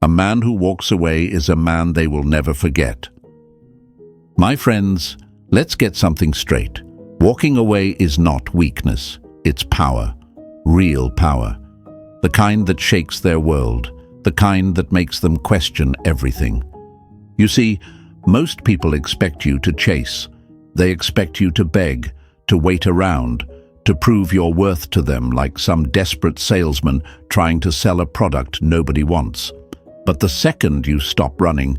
A man who walks away is a man they will never forget. My friends, let's get something straight. Walking away is not weakness, it's power, real power. The kind that shakes their world, the kind that makes them question everything. You see, most people expect you to chase. They expect you to beg, to wait around, to prove your worth to them like some desperate salesman trying to sell a product nobody wants. But the second you stop running,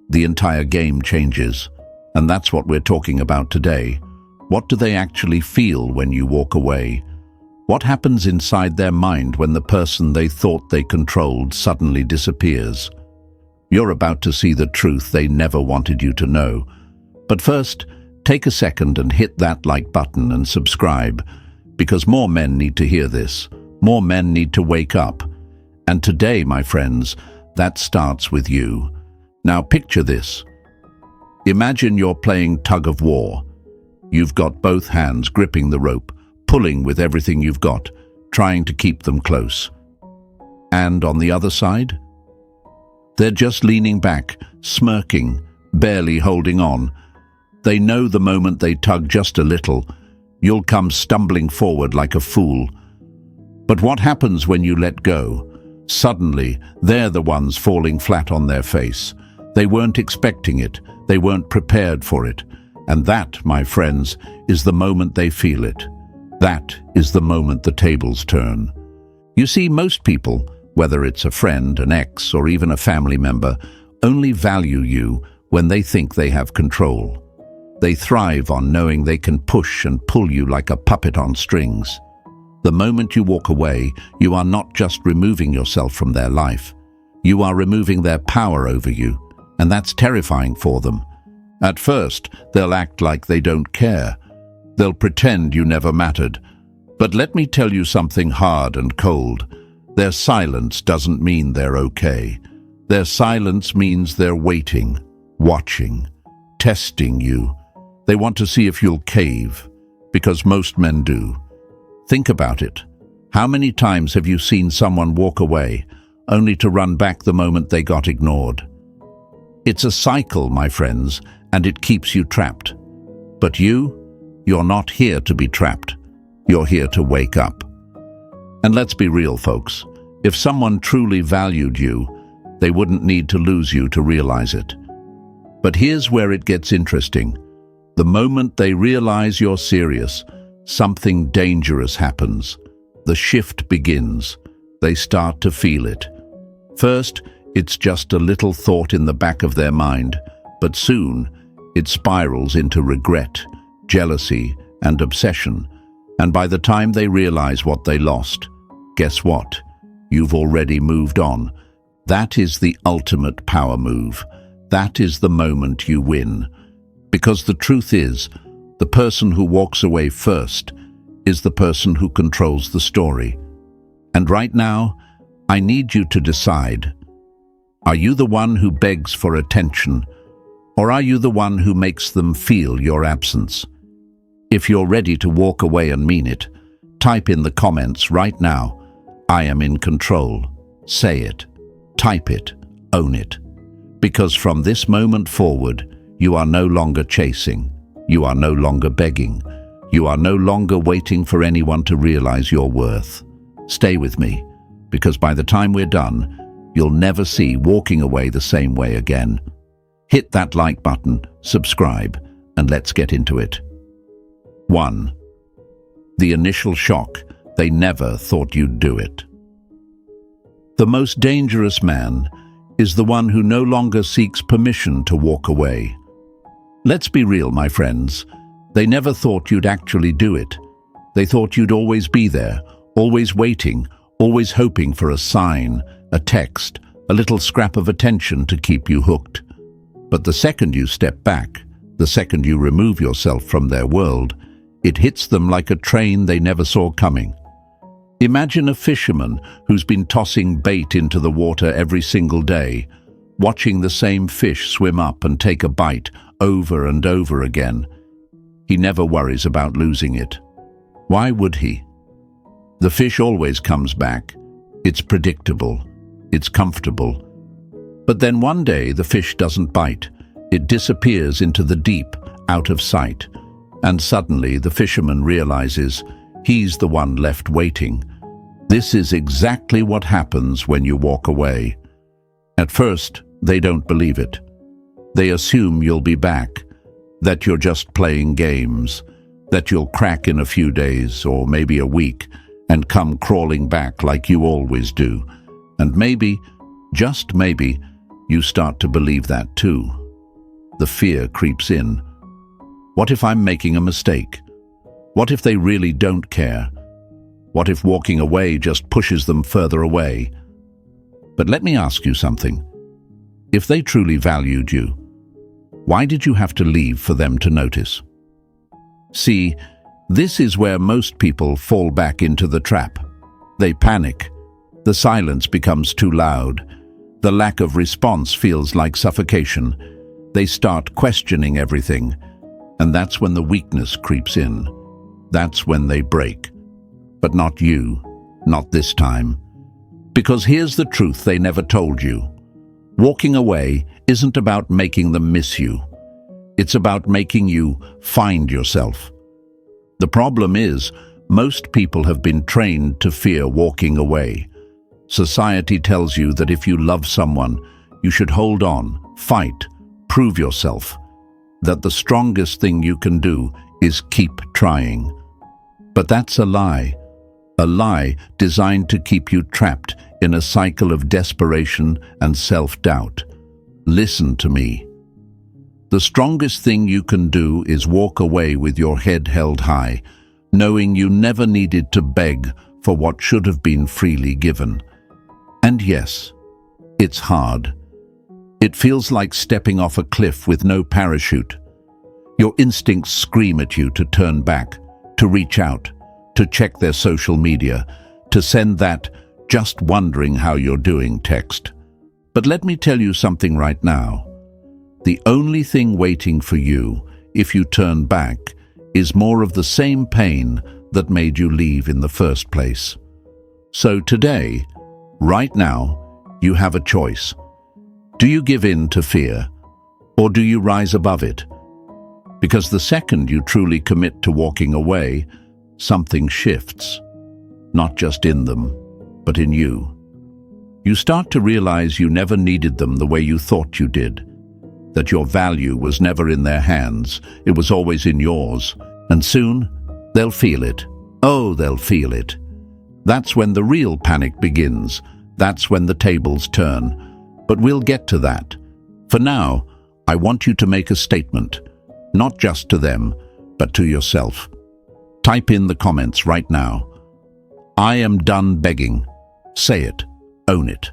the entire game changes. And that's what we're talking about today. What do they actually feel when you walk away? What happens inside their mind when the person they thought they controlled suddenly disappears? You're about to see the truth they never wanted you to know. But first, take a second and hit that like button and subscribe, because more men need to hear this. More men need to wake up. And today, my friends, that starts with you. Now picture this. Imagine you're playing tug of war. You've got both hands gripping the rope, pulling with everything you've got, trying to keep them close. And on the other side? They're just leaning back, smirking, barely holding on. They know the moment they tug just a little, you'll come stumbling forward like a fool. But what happens when you let go? Suddenly, they're the ones falling flat on their face. They weren't expecting it. They weren't prepared for it. And that, my friends, is the moment they feel it. That is the moment the tables turn. You see, most people, whether it's a friend, an ex, or even a family member, only value you when they think they have control. They thrive on knowing they can push and pull you like a puppet on strings. The moment you walk away, you are not just removing yourself from their life. You are removing their power over you, and that's terrifying for them. At first, they'll act like they don't care. They'll pretend you never mattered. But let me tell you something hard and cold. Their silence doesn't mean they're okay. Their silence means they're waiting, watching, testing you. They want to see if you'll cave, because most men do. Think about it. How many times have you seen someone walk away, only to run back the moment they got ignored? It's a cycle, my friends, and it keeps you trapped. But you're not here to be trapped. You're here to wake up. And let's be real, folks. If someone truly valued you, they wouldn't need to lose you to realize it. But here's where it gets interesting. The moment they realize you're serious, something dangerous happens. The shift begins. They start to feel it. First, it's just a little thought in the back of their mind, but soon it spirals into regret, jealousy, and obsession. And by the time they realize what they lost, guess what? You've already moved on. That is the ultimate power move. That is the moment you win. Because the truth is, the person who walks away first is the person who controls the story. And right now, I need you to decide. Are you the one who begs for attention, or are you the one who makes them feel your absence? If you're ready to walk away and mean it, type in the comments right now, "I am in control." Say it, type it, own it. Because from this moment forward, you are no longer chasing. You are no longer begging. You are no longer waiting for anyone to realize your worth. Stay with me, because by the time we're done, you'll never see walking away the same way again. Hit that like button, subscribe, and let's get into it. 1. The initial shock. They never thought you'd do it. The most dangerous man is the one who no longer seeks permission to walk away. Let's be real, my friends. They never thought you'd actually do it. They thought you'd always be there, always waiting, always hoping for a sign, a text, a little scrap of attention to keep you hooked. But the second you step back, the second you remove yourself from their world, it hits them like a train they never saw coming. Imagine a fisherman who's been tossing bait into the water every single day, watching the same fish swim up and take a bite over and over again. He never worries about losing it. Why would he? The fish always comes back. It's predictable. It's comfortable. But then one day the fish doesn't bite. It disappears into the deep, out of sight. And suddenly the fisherman realizes he's the one left waiting. This is exactly what happens when you walk away. At first, they don't believe it. They assume you'll be back, that you're just playing games, that you'll crack in a few days or maybe a week and come crawling back like you always do. And maybe, just maybe, you start to believe that too. The fear creeps in. What if I'm making a mistake? What if they really don't care? What if walking away just pushes them further away? But let me ask you something. If they truly valued you, why did you have to leave for them to notice? See, this is where most people fall back into the trap. They panic. The silence becomes too loud. The lack of response feels like suffocation. They start questioning everything. And that's when the weakness creeps in. That's when they break. But not you, not this time. Because here's the truth they never told you. Walking away isn't about making them miss you. It's about making you find yourself. The problem is, most people have been trained to fear walking away. Society tells you that if you love someone, you should hold on, fight, prove yourself. That the strongest thing you can do is keep trying. But that's a lie designed to keep you trapped in a cycle of desperation and self-doubt. Listen to me. The strongest thing you can do is walk away with your head held high, knowing you never needed to beg for what should have been freely given. And yes, it's hard. It feels like stepping off a cliff with no parachute. Your instincts scream at you to turn back, to reach out, to check their social media, to send that "just wondering how you're doing" text. But let me tell you something right now. The only thing waiting for you, if you turn back, is more of the same pain that made you leave in the first place. So today, right now, you have a choice. Do you give in to fear, or do you rise above it? Because the second you truly commit to walking away, something shifts. Not just in them, but in you. You start to realize you never needed them the way you thought you did. That your value was never in their hands, it was always in yours. And soon, they'll feel it. Oh, they'll feel it. That's when the real panic begins. That's when the tables turn. But we'll get to that. For now, I want you to make a statement. Not just to them, but to yourself. Type in the comments right now. I am done begging. Say it. Own it.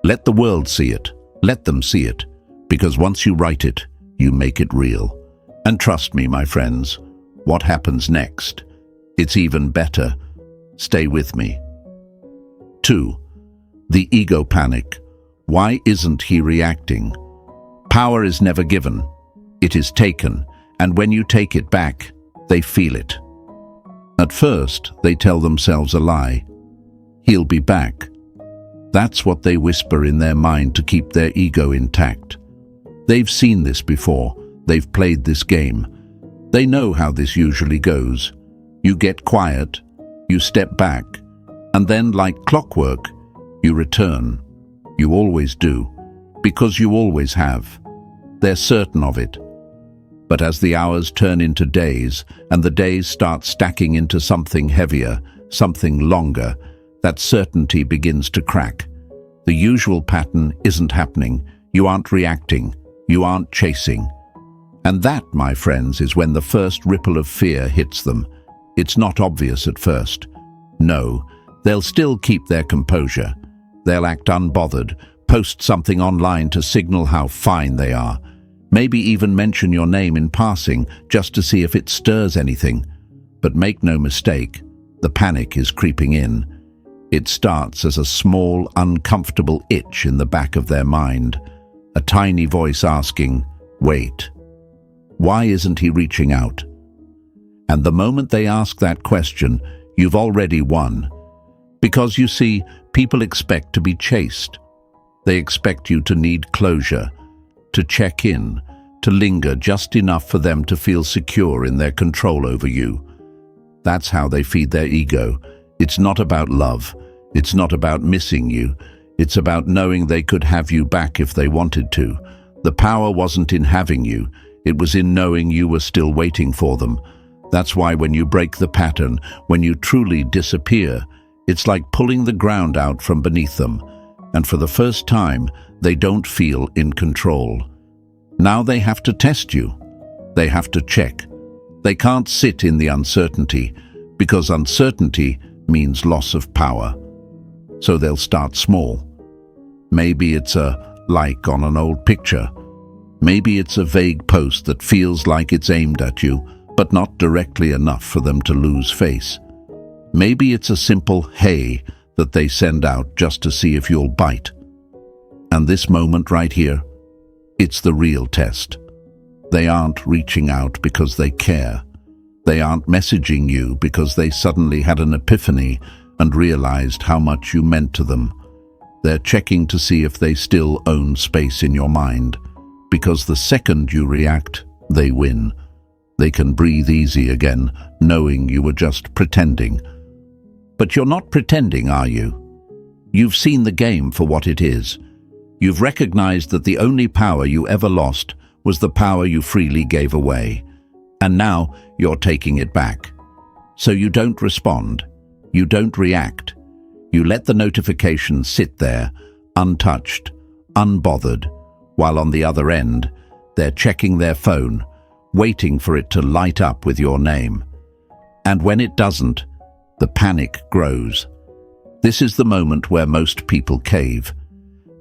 Let the world see it. Let them see it. Because once you write it, you make it real. And trust me, my friends, what happens next? It's even better. Stay with me. 2. The ego panic. Why isn't he reacting? Power is never given. It is taken. And when you take it back, they feel it. At first, they tell themselves a lie. He'll be back. That's what they whisper in their mind to keep their ego intact. They've seen this before. They've played this game. They know how this usually goes. You get quiet, you step back, and then, like clockwork, you return. You always do, because you always have. They're certain of it. But as the hours turn into days, and the days start stacking into something heavier, something longer, that certainty begins to crack. The usual pattern isn't happening. You aren't reacting. You aren't chasing. And that, my friends, is when the first ripple of fear hits them. It's not obvious at first. No, they'll still keep their composure. They'll act unbothered, post something online to signal how fine they are. Maybe even mention your name in passing just to see if it stirs anything. But make no mistake, the panic is creeping in. It starts as a small, uncomfortable itch in the back of their mind. A tiny voice asking, "Wait, why isn't he reaching out?" And the moment they ask that question, you've already won. Because you see, people expect to be chased. They expect you to need closure, to check in, to linger just enough for them to feel secure in their control over you. That's how they feed their ego. It's not about love. It's not about missing you. It's about knowing they could have you back if they wanted to. The power wasn't in having you. It was in knowing you were still waiting for them. That's why when you break the pattern, when you truly disappear, it's like pulling the ground out from beneath them. And for the first time, they don't feel in control. Now they have to test you. They have to check. They can't sit in the uncertainty, because uncertainty means loss of power. So they'll start small. Maybe it's a like on an old picture. Maybe it's a vague post that feels like it's aimed at you, but not directly enough for them to lose face. Maybe it's a simple "hey" that they send out just to see if you'll bite. And this moment right here, it's the real test. They aren't reaching out because they care. They aren't messaging you because they suddenly had an epiphany and realized how much you meant to them. They're checking to see if they still own space in your mind, because the second you react, they win. They can breathe easy again, knowing you were just pretending. But you're not pretending, are you? You've seen the game for what it is. You've recognized that the only power you ever lost was the power you freely gave away. And now you're taking it back. So you don't respond. You don't react. You let the notification sit there, untouched, unbothered, while on the other end, they're checking their phone, waiting for it to light up with your name. And when it doesn't, the panic grows. This is the moment where most people cave,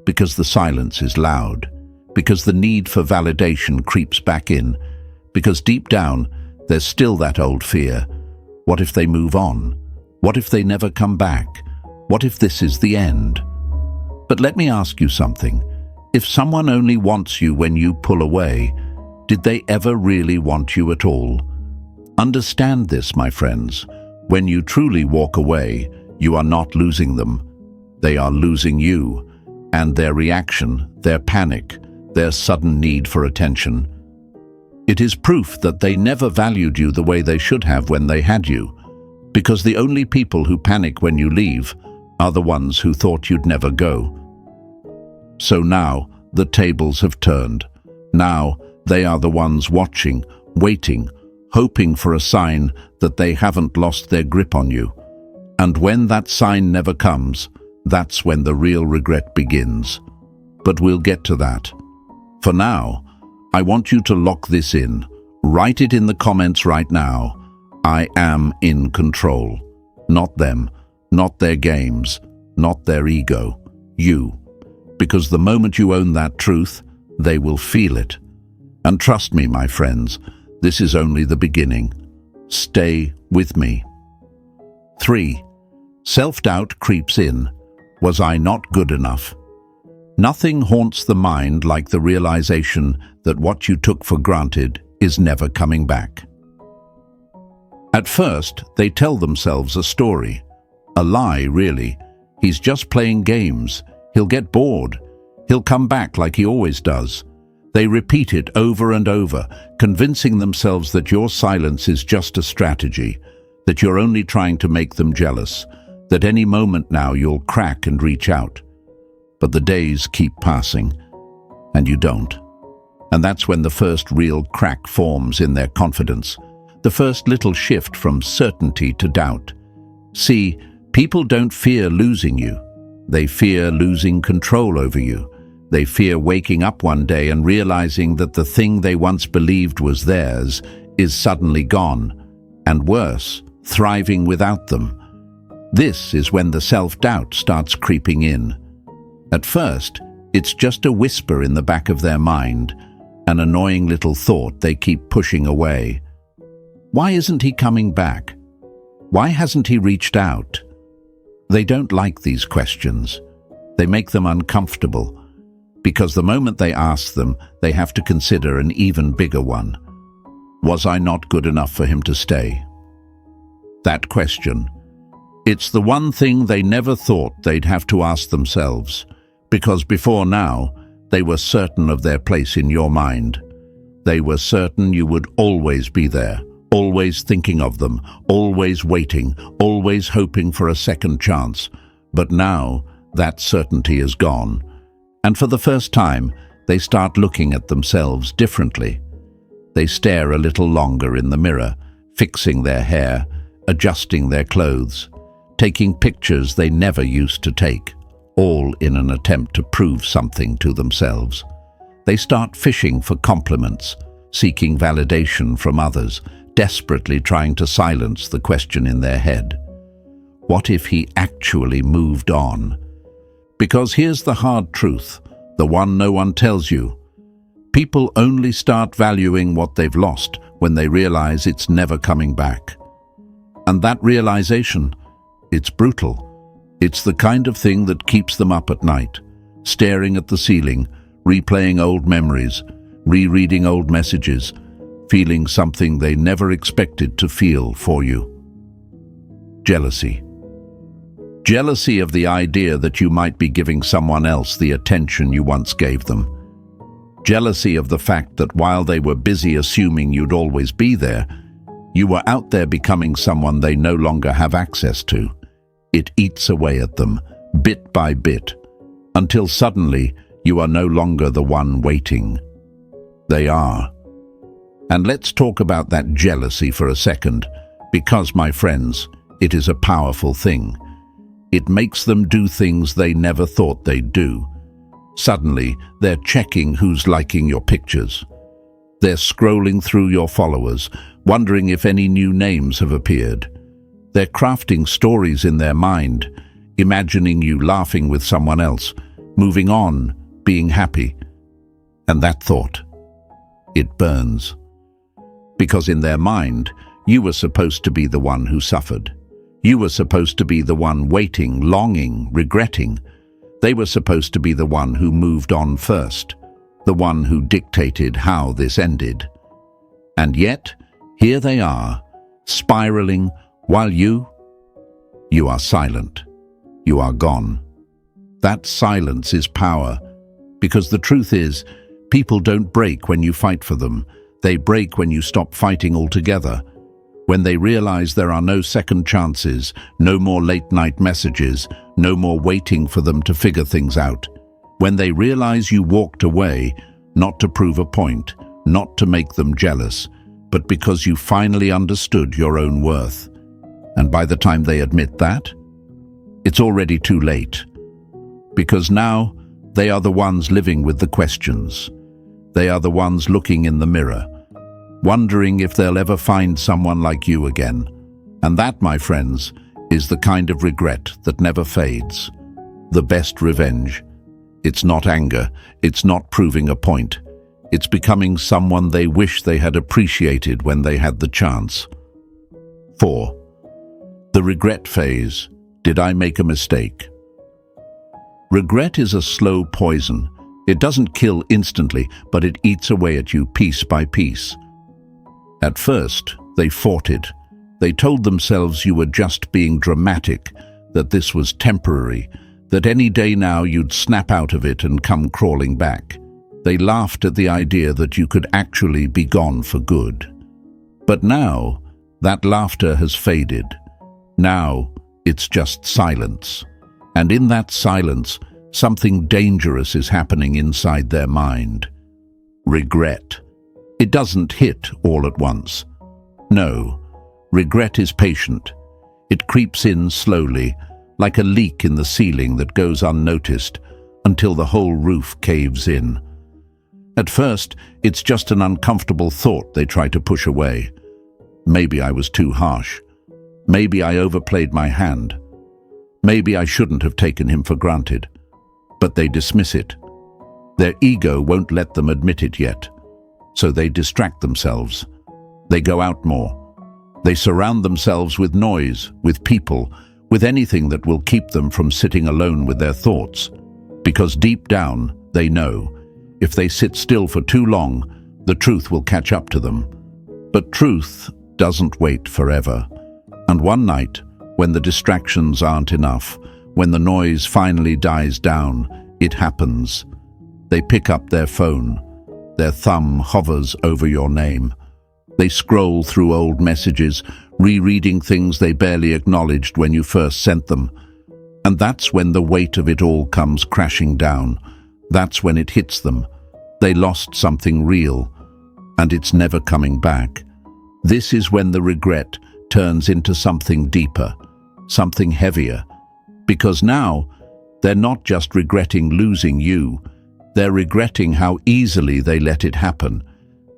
because the silence is loud, because the need for validation creeps back in, because deep down, there's still that old fear. What if they move on? What if they never come back? What if this is the end? But let me ask you something. If someone only wants you when you pull away, did they ever really want you at all? Understand this, my friends. When you truly walk away, you are not losing them. They are losing you, and their reaction, their panic, their sudden need for attention. It is proof that they never valued you the way they should have when they had you, because the only people who panic when you leave are the ones who thought you'd never go. So now the tables have turned. Now they are the ones watching, waiting, hoping for a sign that they haven't lost their grip on you. And when that sign never comes, that's when the real regret begins. But we'll get to that. For now, I want you to lock this in. Write it in the comments right now. I am in control. Not them, not their games, not their ego. You. Because the moment you own that truth, they will feel it. And trust me, my friends, this is only the beginning. Stay with me. 3. Self-doubt creeps in. Was I not good enough? Nothing haunts the mind like the realization that what you took for granted is never coming back. At first, they tell themselves a story. A lie, really. He's just playing games. He'll get bored. He'll come back like he always does. They repeat it over and over, convincing themselves that your silence is just a strategy, that you're only trying to make them jealous, that any moment now you'll crack and reach out. But the days keep passing, and you don't. And that's when the first real crack forms in their confidence, the first little shift from certainty to doubt. See, people don't fear losing you. They fear losing control over you. They fear waking up one day and realizing that the thing they once believed was theirs is suddenly gone, and worse, thriving without them. This is when the self-doubt starts creeping in. At first, it's just a whisper in the back of their mind, an annoying little thought they keep pushing away. Why isn't he coming back? Why hasn't he reached out? They don't like these questions. They make them uncomfortable, because the moment they ask them, they have to consider an even bigger one. Was I not good enough for him to stay? That question. It's the one thing they never thought they'd have to ask themselves, Because before now, they were certain of their place in your mind. They were certain you would always be there, always thinking of them, always waiting, always hoping for a second chance. But now, that certainty is gone. And for the first time, they start looking at themselves differently. They stare a little longer in the mirror, fixing their hair, adjusting their clothes, taking pictures they never used to take, all in an attempt to prove something to themselves. They start fishing for compliments, seeking validation from others, desperately trying to silence the question in their head. What if he actually moved on? Because here's the hard truth, the one no one tells you. People only start valuing what they've lost when they realize it's never coming back. And that realization, it's brutal. It's the kind of thing that keeps them up at night, staring at the ceiling, replaying old memories, rereading old messages, feeling something they never expected to feel for you. Jealousy. Jealousy of the idea that you might be giving someone else the attention you once gave them. Jealousy of the fact that while they were busy assuming you'd always be there, you were out there becoming someone they no longer have access to. It eats away at them, bit by bit, until suddenly you are no longer the one waiting. They are. And let's talk about that jealousy for a second, because, my friends, it is a powerful thing. It makes them do things they never thought they'd do. Suddenly, they're checking who's liking your pictures. They're scrolling through your followers, wondering if any new names have appeared. They're crafting stories in their mind, imagining you laughing with someone else, moving on, being happy. And that thought, it burns. Because in their mind, you were supposed to be the one who suffered. You were supposed to be the one waiting, longing, regretting. They were supposed to be the one who moved on first, the one who dictated how this ended. And yet, here they are, spiraling, while you are silent. You are gone. That silence is power, because the truth is, people don't break when you fight for them. They break when you stop fighting altogether. When they realize there are no second chances, no more late-night messages, no more waiting for them to figure things out. When they realize you walked away, not to prove a point, not to make them jealous, but because you finally understood your own worth. And by the time they admit that, it's already too late. Because now, they are the ones living with the questions. They are the ones looking in the mirror, wondering if they'll ever find someone like you again. And that, my friends, is the kind of regret that never fades. The best revenge. It's not anger, it's not proving a point. It's becoming someone they wish they had appreciated when they had the chance. 4. The regret phase. Did I make a mistake? Regret is a slow poison. It doesn't kill instantly, but it eats away at you piece by piece. At first, they fought it. They told themselves you were just being dramatic, that this was temporary, that any day now you'd snap out of it and come crawling back. They laughed at the idea that you could actually be gone for good. But now, that laughter has faded. Now, it's just silence. And in that silence, something dangerous is happening inside their mind. Regret. It doesn't hit all at once. No, regret is patient. It creeps in slowly, like a leak in the ceiling that goes unnoticed until the whole roof caves in. At first, it's just an uncomfortable thought they try to push away. Maybe I was too harsh. Maybe I overplayed my hand. Maybe I shouldn't have taken him for granted. But they dismiss it. Their ego won't let them admit it yet. So they distract themselves. They go out more. They surround themselves with noise, with people, with anything that will keep them from sitting alone with their thoughts. Because deep down, they know, if they sit still for too long, the truth will catch up to them. But truth doesn't wait forever. And one night, when the distractions aren't enough, when the noise finally dies down, it happens. They pick up their phone. Their thumb hovers over your name. They scroll through old messages, rereading things they barely acknowledged when you first sent them. And that's when the weight of it all comes crashing down. That's when it hits them. They lost something real, and it's never coming back. This is when the regret turns into something deeper, something heavier. Because now, they're not just regretting losing you, they're regretting how easily they let it happen.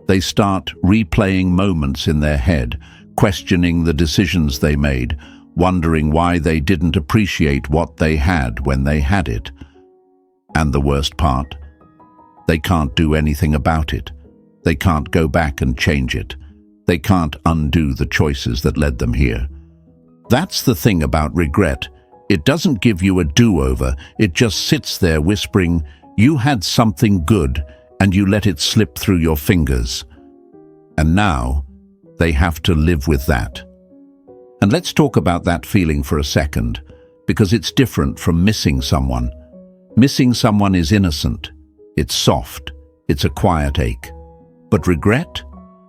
They start replaying moments in their head, questioning the decisions they made, wondering why they didn't appreciate what they had when they had it. And the worst part? They can't do anything about it. They can't go back and change it. They can't undo the choices that led them here. That's the thing about regret. It doesn't give you a do-over. It just sits there whispering, you had something good and you let it slip through your fingers. And now, they have to live with that. And let's talk about that feeling for a second, because it's different from missing someone. Missing someone is innocent. It's soft. It's a quiet ache. But regret?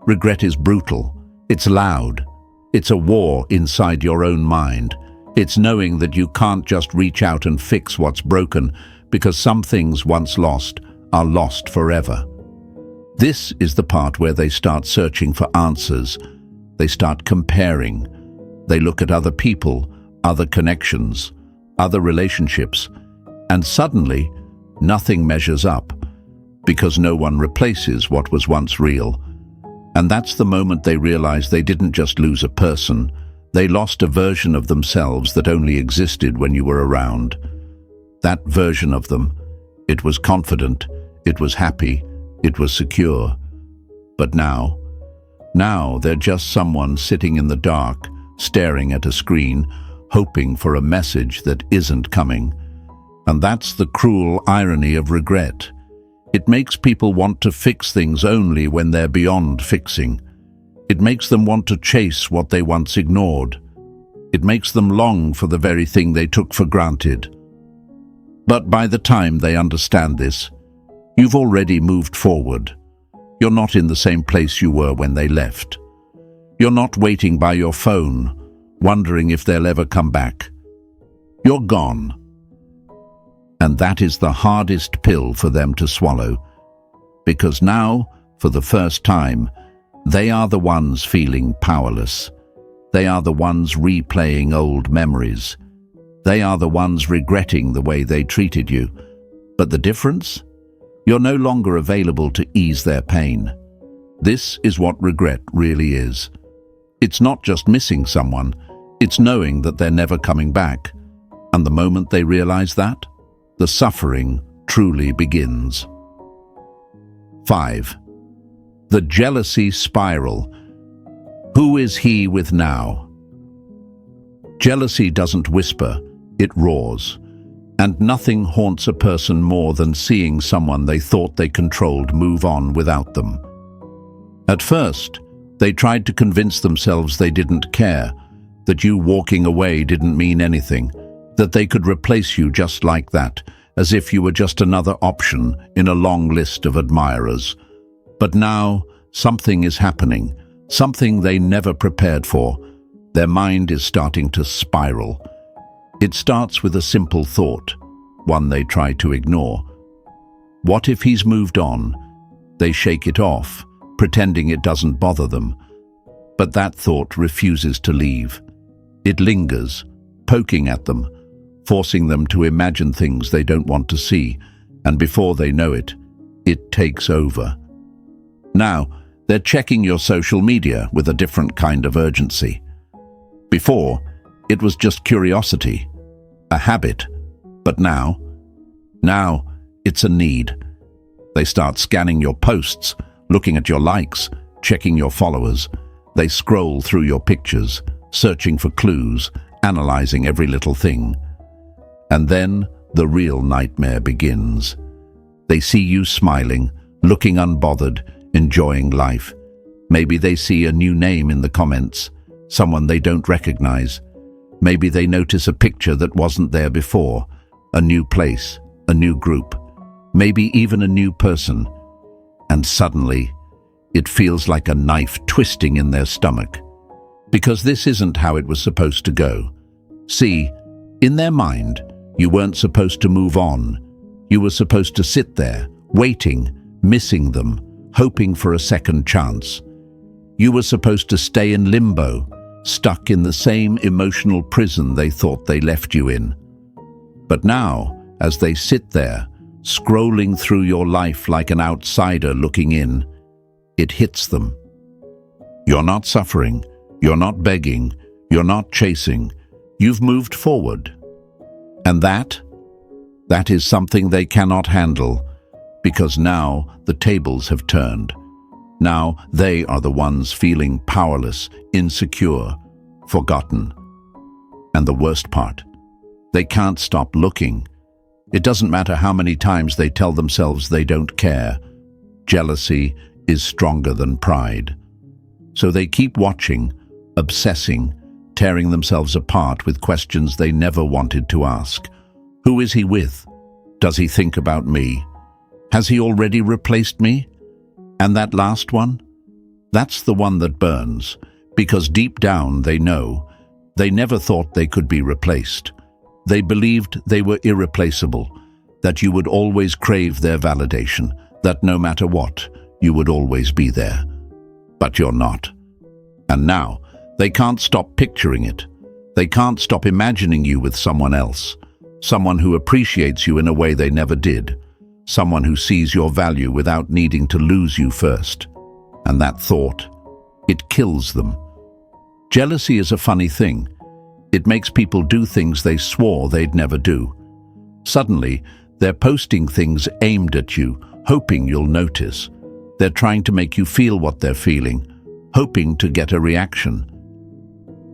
Regret is brutal. It's loud. It's a war inside your own mind. It's knowing that you can't just reach out and fix what's broken, because some things once lost are lost forever. This is the part where they start searching for answers. They start comparing. They look at other people, other connections, other relationships, and suddenly nothing measures up, because no one replaces what was once real. And that's the moment they realize they didn't just lose a person, they lost a version of themselves that only existed when you were around. That version of them, it was confident, it was happy, it was secure. But now they're just someone sitting in the dark, staring at a screen, hoping for a message that isn't coming. And that's the cruel irony of regret. It makes people want to fix things only when they're beyond fixing. It makes them want to chase what they once ignored. It makes them long for the very thing they took for granted. But by the time they understand this, you've already moved forward. You're not in the same place you were when they left. You're not waiting by your phone, wondering if they'll ever come back. You're gone. And that is the hardest pill for them to swallow, because now, for the first time, they are the ones feeling powerless. They are the ones replaying old memories. They are the ones regretting the way they treated you. But the difference? You're no longer available to ease their pain. This is what regret really is. It's not just missing someone, it's knowing that they're never coming back. And the moment they realize that, the suffering truly begins. 5. The jealousy spiral. Who is he with now? Jealousy doesn't whisper, it roars. And nothing haunts a person more than seeing someone they thought they controlled move on without them. At first, they tried to convince themselves they didn't care, that you walking away didn't mean anything, that they could replace you just like that, as if you were just another option in a long list of admirers. But now, something is happening, something they never prepared for. Their mind is starting to spiral. It starts with a simple thought, one they try to ignore. What if he's moved on? They shake it off, pretending it doesn't bother them. But that thought refuses to leave. It lingers, poking at them, forcing them to imagine things they don't want to see, and before they know it, it takes over. Now, they're checking your social media with a different kind of urgency. Before, it was just curiosity, a habit, but now it's a need. They start scanning your posts, looking at your likes, checking your followers. They scroll through your pictures, searching for clues, analyzing every little thing. And then the real nightmare begins. They see you smiling, looking unbothered, enjoying life. Maybe they see a new name in the comments, someone they don't recognize. Maybe they notice a picture that wasn't there before, a new place, a new group, maybe even a new person, and suddenly it feels like a knife twisting in their stomach. Because this isn't how it was supposed to go. See, in their mind, you weren't supposed to move on. You were supposed to sit there, waiting, missing them, hoping for a second chance. You were supposed to stay in limbo, stuck in the same emotional prison they thought they left you in. But now, as they sit there, scrolling through your life like an outsider looking in, it hits them. You're not suffering, you're not begging, you're not chasing, you've moved forward. And that is something they cannot handle, because now the tables have turned. Now they are the ones feeling powerless, insecure, forgotten. And the worst part, they can't stop looking. It doesn't matter how many times they tell themselves they don't care. Jealousy is stronger than pride. So they keep watching, obsessing, tearing themselves apart with questions they never wanted to ask. Who is he with? Does he think about me? Has he already replaced me? And that last one? That's the one that burns, because deep down they know. They never thought they could be replaced. They believed they were irreplaceable, that you would always crave their validation, that no matter what, you would always be there. But you're not. And now, they can't stop picturing it. They can't stop imagining you with someone else, someone who appreciates you in a way they never did, someone who sees your value without needing to lose you first. And that thought, it kills them. Jealousy is a funny thing. It makes people do things they swore they'd never do. Suddenly, they're posting things aimed at you, hoping you'll notice. They're trying to make you feel what they're feeling, hoping to get a reaction.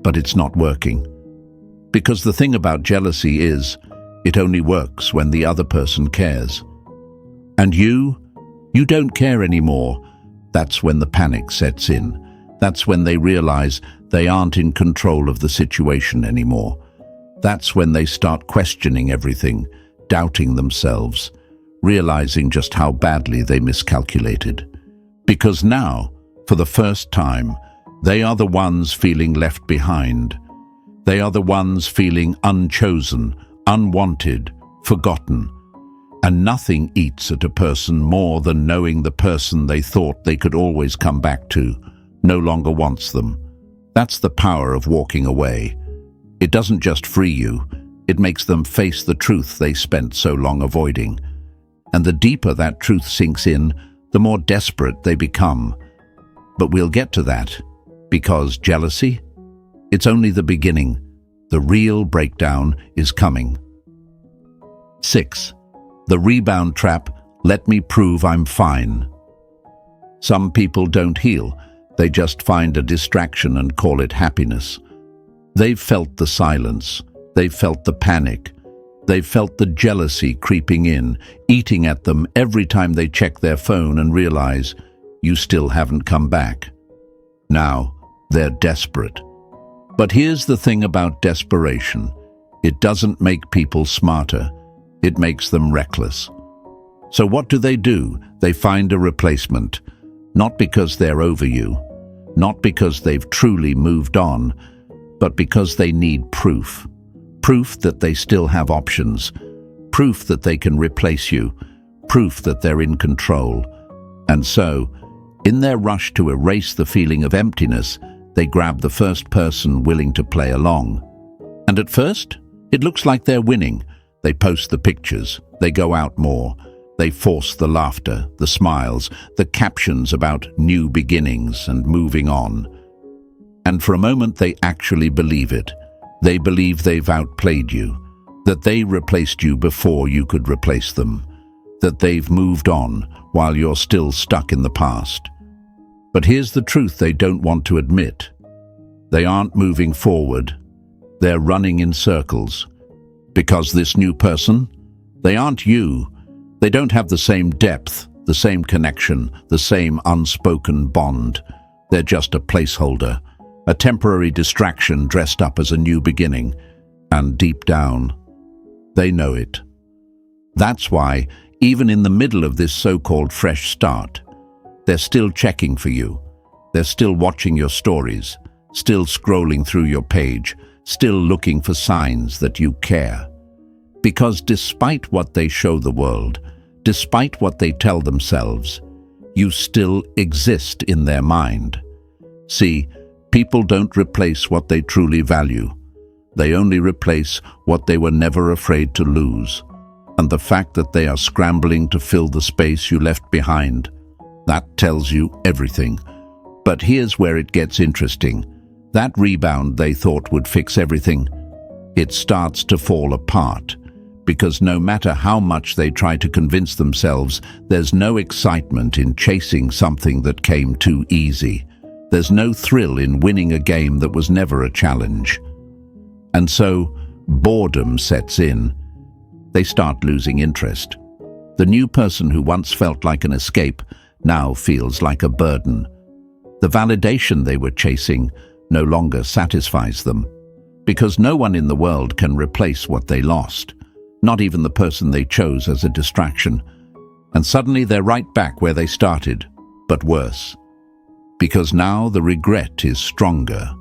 But it's not working. Because the thing about jealousy is, it only works when the other person cares. And you don't care anymore. That's when the panic sets in. That's when they realize they aren't in control of the situation anymore. That's when they start questioning everything, doubting themselves, realizing just how badly they miscalculated. Because now, for the first time, they are the ones feeling left behind. They are the ones feeling unchosen, unwanted, forgotten. And nothing eats at a person more than knowing the person they thought they could always come back to no longer wants them. That's the power of walking away. It doesn't just free you, it makes them face the truth they spent so long avoiding. And the deeper that truth sinks in, the more desperate they become. But we'll get to that, because jealousy? It's only the beginning. The real breakdown is coming. 6. The rebound trap. Let me prove I'm fine. Some people don't heal. They just find a distraction and call it happiness. They've felt the silence. They've felt the panic. They've felt the jealousy creeping in, eating at them every time they check their phone and realize you still haven't come back. Now, they're desperate. But here's the thing about desperation. It doesn't make people smarter. It makes them reckless. So what do? They find a replacement. Not because they're over you, not because they've truly moved on, but because they need proof. Proof that they still have options. Proof that they can replace you. Proof that they're in control. And so, in their rush to erase the feeling of emptiness, they grab the first person willing to play along. And at first, it looks like they're winning. They post the pictures, they go out more, they force the laughter, the smiles, the captions about new beginnings and moving on. And for a moment they actually believe it. They believe they've outplayed you, that they replaced you before you could replace them, that they've moved on while you're still stuck in the past. But here's the truth they don't want to admit. They aren't moving forward. They're running in circles. Because this new person, they aren't you. They don't have the same depth, the same connection, the same unspoken bond. They're just a placeholder, a temporary distraction dressed up as a new beginning. And deep down, they know it. That's why, even in the middle of this so-called fresh start, they're still checking for you. They're still watching your stories, still scrolling through your page, still looking for signs that you care. Because despite what they show the world, despite what they tell themselves, you still exist in their mind. See, people don't replace what they truly value. They only replace what they were never afraid to lose. And the fact that they are scrambling to fill the space you left behind, that tells you everything. But here's where it gets interesting. That rebound they thought would fix everything, it starts to fall apart. Because no matter how much they try to convince themselves, there's no excitement in chasing something that came too easy. There's no thrill in winning a game that was never a challenge. And so, boredom sets in. They start losing interest. The new person who once felt like an escape now feels like a burden. The validation they were chasing no longer satisfies them, because no one in the world can replace what they lost, not even the person they chose as a distraction. And suddenly they're right back where they started, but worse. Because now the regret is stronger.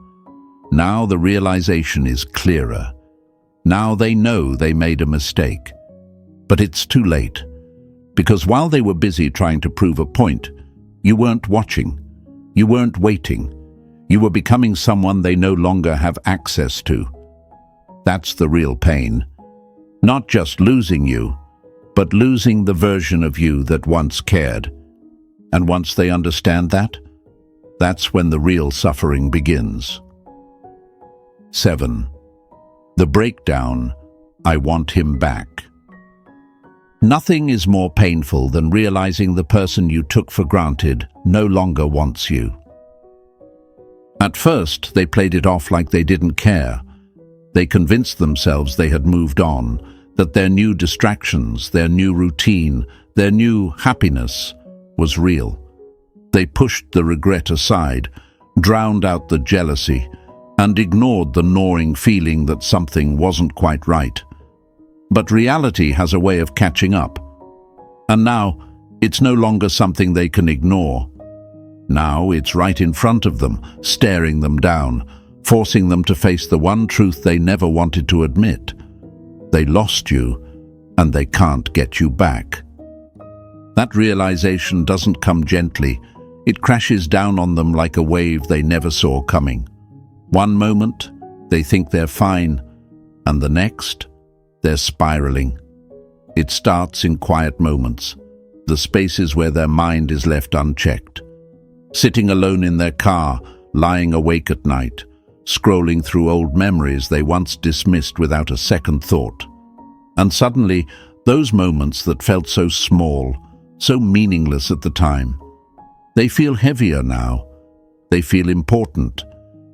Now the realization is clearer. Now they know they made a mistake. But it's too late. Because while they were busy trying to prove a point, you weren't watching. You weren't waiting. You were becoming someone they no longer have access to. That's the real pain. Not just losing you, but losing the version of you that once cared. And once they understand that, that's when the real suffering begins. 7. The breakdown, I want him back. Nothing is more painful than realizing the person you took for granted no longer wants you. At first, they played it off like they didn't care. They convinced themselves they had moved on, that their new distractions, their new routine, their new happiness was real. They pushed the regret aside, drowned out the jealousy, and ignored the gnawing feeling that something wasn't quite right. But reality has a way of catching up. And now, it's no longer something they can ignore. Now it's right in front of them, staring them down, forcing them to face the one truth they never wanted to admit. They lost you, and they can't get you back. That realization doesn't come gently. It crashes down on them like a wave they never saw coming. One moment, they think they're fine, and the next, they're spiraling. It starts in quiet moments, the spaces where their mind is left unchecked. Sitting alone in their car, lying awake at night, scrolling through old memories they once dismissed without a second thought. And suddenly, those moments that felt so small, so meaningless at the time, they feel heavier now. They feel important.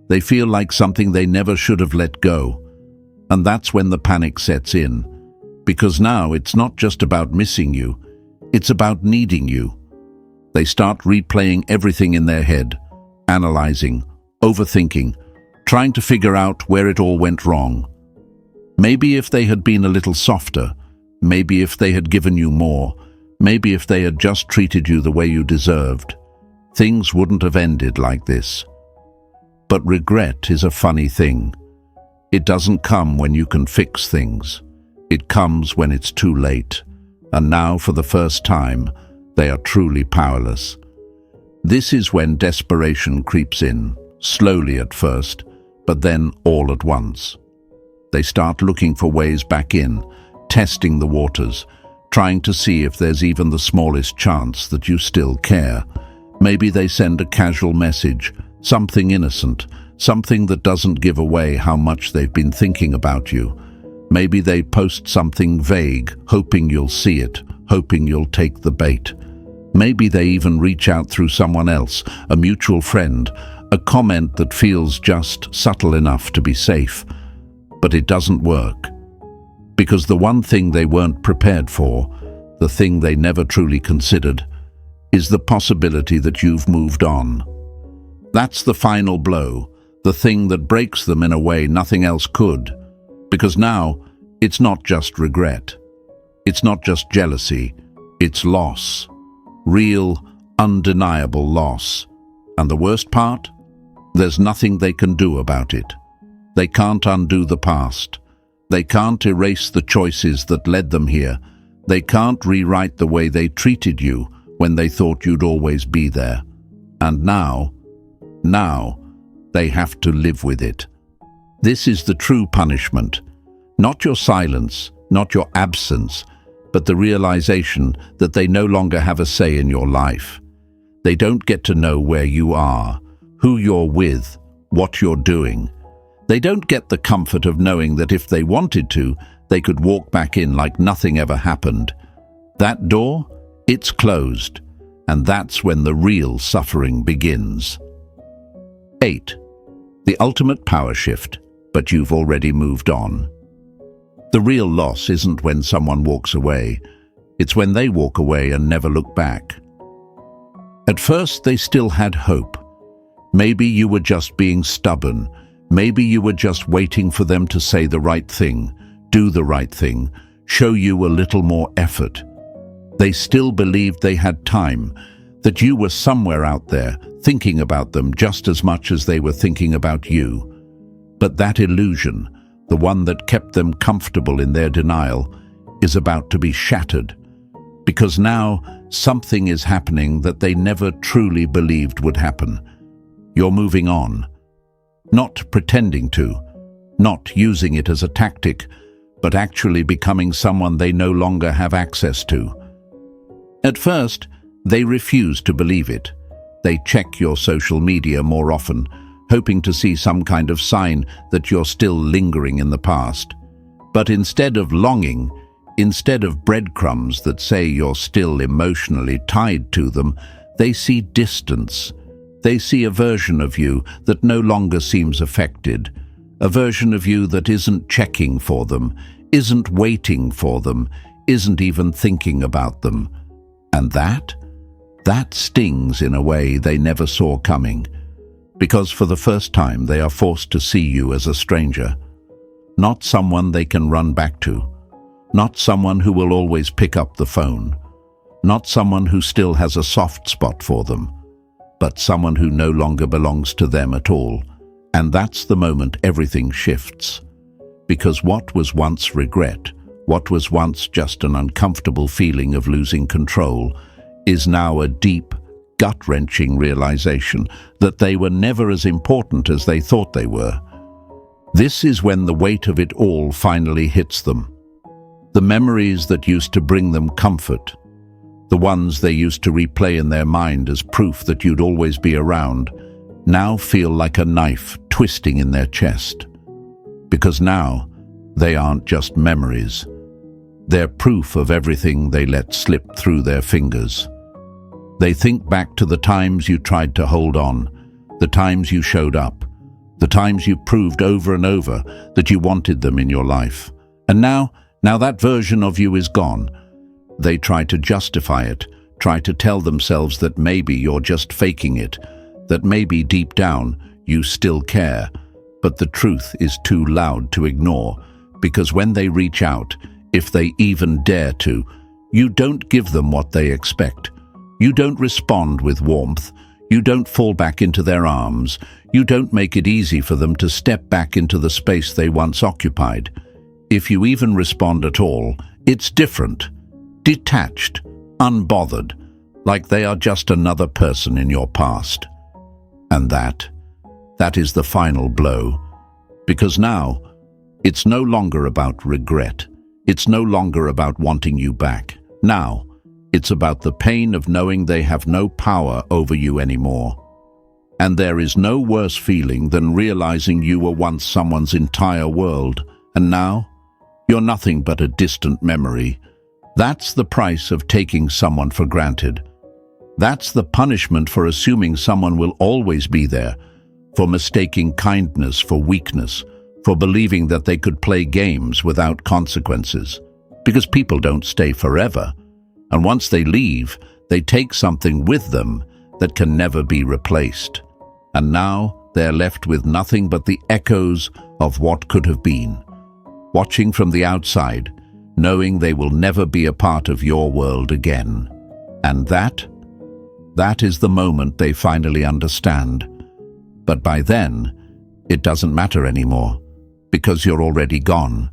They feel like something they never should have let go. And that's when the panic sets in. Because now it's not just about missing you, it's about needing you. They start replaying everything in their head, analyzing, overthinking, trying to figure out where it all went wrong. Maybe if they had been a little softer, maybe if they had given you more, maybe if they had just treated you the way you deserved, things wouldn't have ended like this. But regret is a funny thing. It doesn't come when you can fix things. It comes when it's too late. And now, for the first time, they are truly powerless. This is when desperation creeps in, slowly at first, but then all at once. They start looking for ways back in, testing the waters, trying to see if there's even the smallest chance that you still care. Maybe they send a casual message, something innocent, something that doesn't give away how much they've been thinking about you. Maybe they post something vague, hoping you'll see it, hoping you'll take the bait. Maybe they even reach out through someone else, a mutual friend, a comment that feels just subtle enough to be safe. But it doesn't work. Because the one thing they weren't prepared for, the thing they never truly considered, is the possibility that you've moved on. That's the final blow, the thing that breaks them in a way nothing else could. Because now, it's not just regret. It's not just jealousy, it's loss. Real, undeniable loss. And the worst part? There's nothing they can do about it. They can't undo the past. They can't erase the choices that led them here. They can't rewrite the way they treated you when they thought you'd always be there. And now, they have to live with it. This is the true punishment. Not your silence, not your absence, but the realization that they no longer have a say in your life. They don't get to know where you are, who you're with, what you're doing. They don't get the comfort of knowing that if they wanted to, they could walk back in like nothing ever happened. That door, it's closed, and that's when the real suffering begins. 8. The ultimate power shift, but you've already moved on. The real loss isn't when someone walks away. It's when they walk away and never look back. At first, they still had hope. Maybe you were just being stubborn. Maybe you were just waiting for them to say the right thing, do the right thing, show you a little more effort. They still believed they had time, that you were somewhere out there thinking about them just as much as they were thinking about you. But that illusion, the one that kept them comfortable in their denial, is about to be shattered. Because now something is happening that they never truly believed would happen. You're moving on. Not pretending to, not using it as a tactic, but actually becoming someone they no longer have access to. At first, they refuse to believe it. They check your social media more often, hoping to see some kind of sign that you're still lingering in the past. But instead of longing, instead of breadcrumbs that say you're still emotionally tied to them, they see distance. They see a version of you that no longer seems affected, a version of you that isn't checking for them, isn't waiting for them, isn't even thinking about them. And that stings in a way they never saw coming, because for the first time they are forced to see you as a stranger, not someone they can run back to, not someone who will always pick up the phone, not someone who still has a soft spot for them, but someone who no longer belongs to them at all. And that's the moment everything shifts. Because what was once regret, what was once just an uncomfortable feeling of losing control, is now a deep, gut-wrenching realization that they were never as important as they thought they were. This is when the weight of it all finally hits them. The memories that used to bring them comfort, the ones they used to replay in their mind as proof that you'd always be around, now feel like a knife twisting in their chest. Because now, they aren't just memories. They're proof of everything they let slip through their fingers. They think back to the times you tried to hold on, the times you showed up, the times you proved over and over that you wanted them in your life. And now that version of you is gone. They try to justify it, try to tell themselves that maybe you're just faking it, that maybe deep down you still care. But the truth is too loud to ignore, because when they reach out, if they even dare to, you don't give them what they expect. You don't respond with warmth. You don't fall back into their arms. You don't make it easy for them to step back into the space they once occupied. If you even respond at all, it's different. Detached, unbothered, like they are just another person in your past. And that is the final blow. Because now, it's no longer about regret. It's no longer about wanting you back. Now, it's about the pain of knowing they have no power over you anymore. And there is no worse feeling than realizing you were once someone's entire world, and now, you're nothing but a distant memory. That's the price of taking someone for granted. That's the punishment for assuming someone will always be there, for mistaking kindness for weakness, for believing that they could play games without consequences. Because people don't stay forever, and once they leave, they take something with them that can never be replaced. And now they're left with nothing but the echoes of what could have been. Watching from the outside, knowing they will never be a part of your world again. And that is the moment they finally understand. But by then, it doesn't matter anymore, because you're already gone.